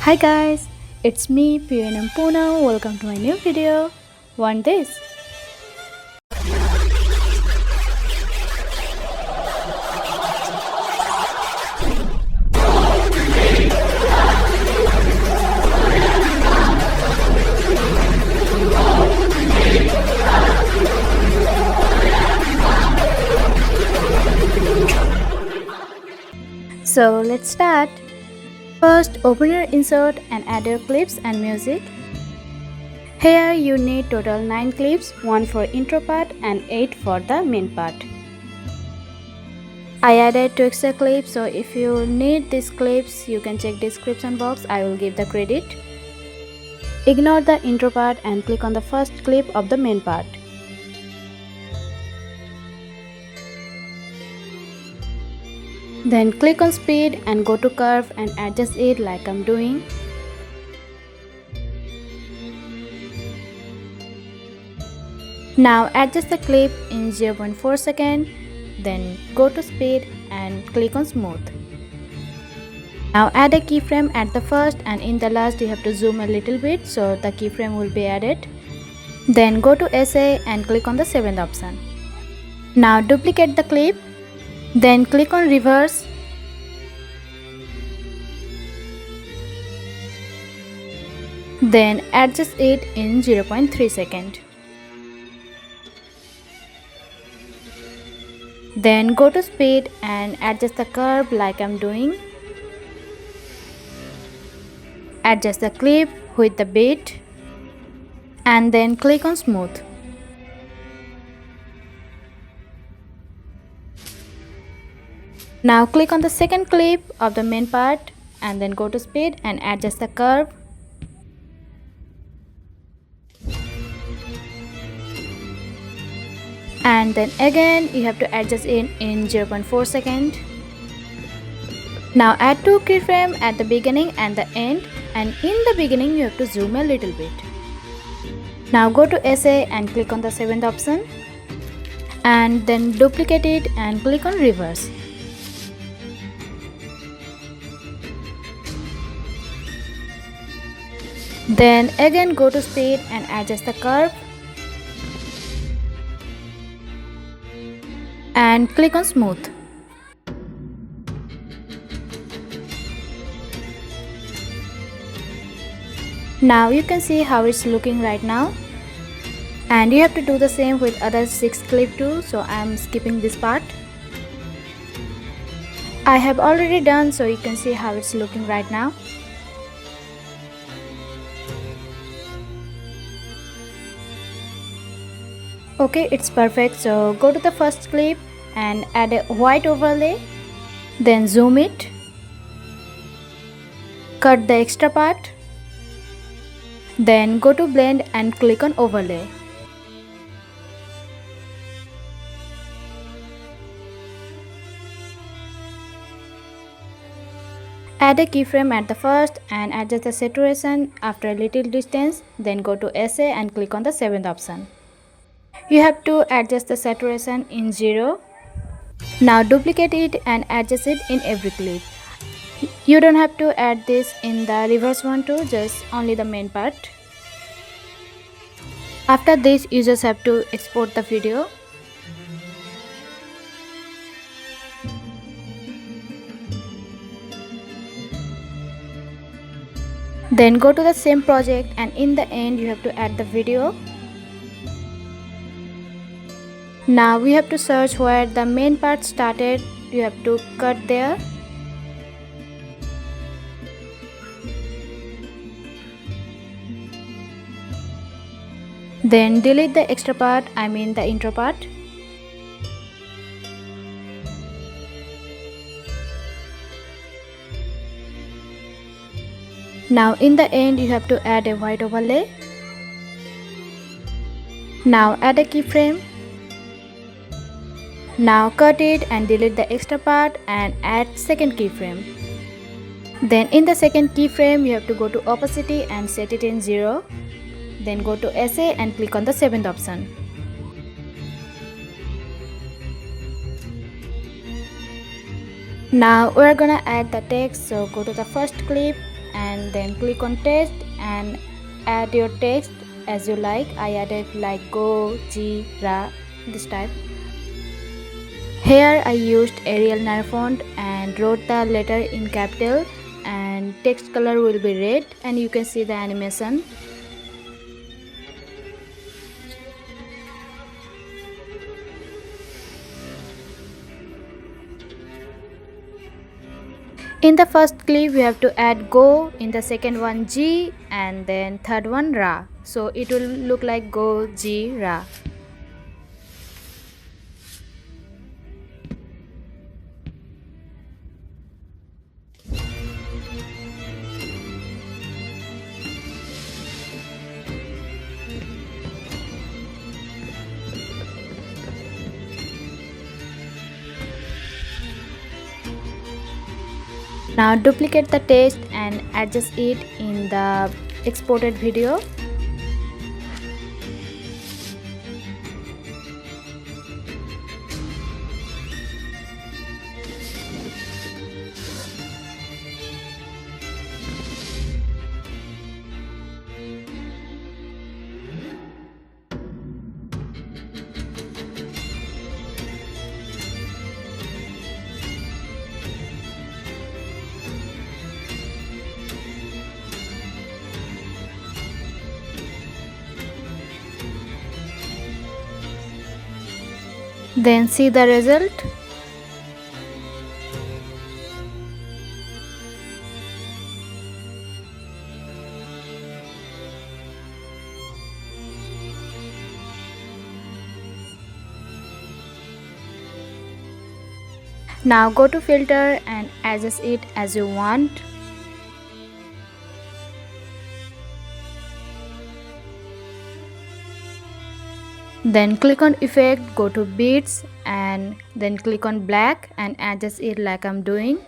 Hi guys, it's me PNM Puna. Welcome to my new video. Want this? So let's start. First, open your Inshot and add your clips and music. Here you need total 9 clips, 1 for intro part and 8 for the main part. I added TWIXTOR clips, so if you need these clips, you can check description box, I will give the credit. Ignore the intro part and click on the first clip of the main part. Then click on speed and go to curve and adjust it like I'm doing. Now adjust the clip in 0.4 second, then go to speed and click on smooth. Now add a keyframe at the first and in the last you have to zoom a little bit so the keyframe will be added. Then go to SA and click on the 7th option. Now duplicate the clip. Then click on reverse. Then adjust it in 0.3 second. Then go to speed and adjust the curve like I'm doing. Adjust the clip with the beat. And then click on smooth. Now click on the second clip of the main part and then go to speed and adjust the curve. And then again you have to adjust it in 0.4 second. Now add 2 keyframes at the beginning and the end, and in the beginning you have to zoom a little bit. Now go to SA and click on the 7th option and then duplicate it and click on reverse. Then again go to speed and adjust the curve and click on smooth. Now you can see how it's looking right now, and you have to do the same with other 6 clips too, so I am skipping this part. I have already done, so you can see how it's looking right now. Okay, it's perfect. So go to the first clip and add a white overlay, then zoom it, cut the extra part, then go to blend and click on overlay. Add a keyframe at the first and adjust the saturation after a little distance, then go to SA and click on the 7th option. You have to adjust the saturation in 0. Now duplicate it and adjust it in every clip. You don't have to add this in the reverse one too, just only the main part. After this you just have to export the video. Then go to the same project and in the end you have to add the video. Now we have to search where the main part started, you have to cut there. Then delete the extra part, I mean the intro part. Now in the end you have to add a white overlay. Now add a keyframe. Now cut it and delete the extra part and add second keyframe. Then in the second keyframe you have to go to opacity and set it in 0. Then go to SA and click on the 7th option. Now we're gonna add the text, so go to the first clip and then click on text and add your text as you like. I added like go, G, Ra, this type. Here I used Arial Nano font and wrote the letter in capital, and text color will be red, and you can see the animation. In the first clip we have to add go, in the second one G, and then third one Ra. So it will look like go, G, Ra. Now duplicate the text and adjust it in the exported video. Then see the result. Now go to filter and adjust it as you want. Then click on effect, go to beats, and then click on black and adjust it like I'm doing.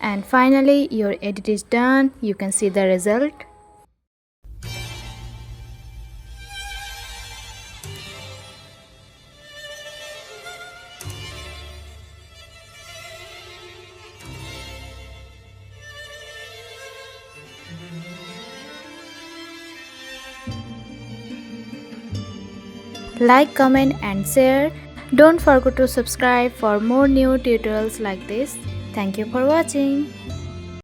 And finally your edit is done. You can see the result. Like, comment and share. Don't forget to subscribe for more new tutorials like this. Thank you for watching.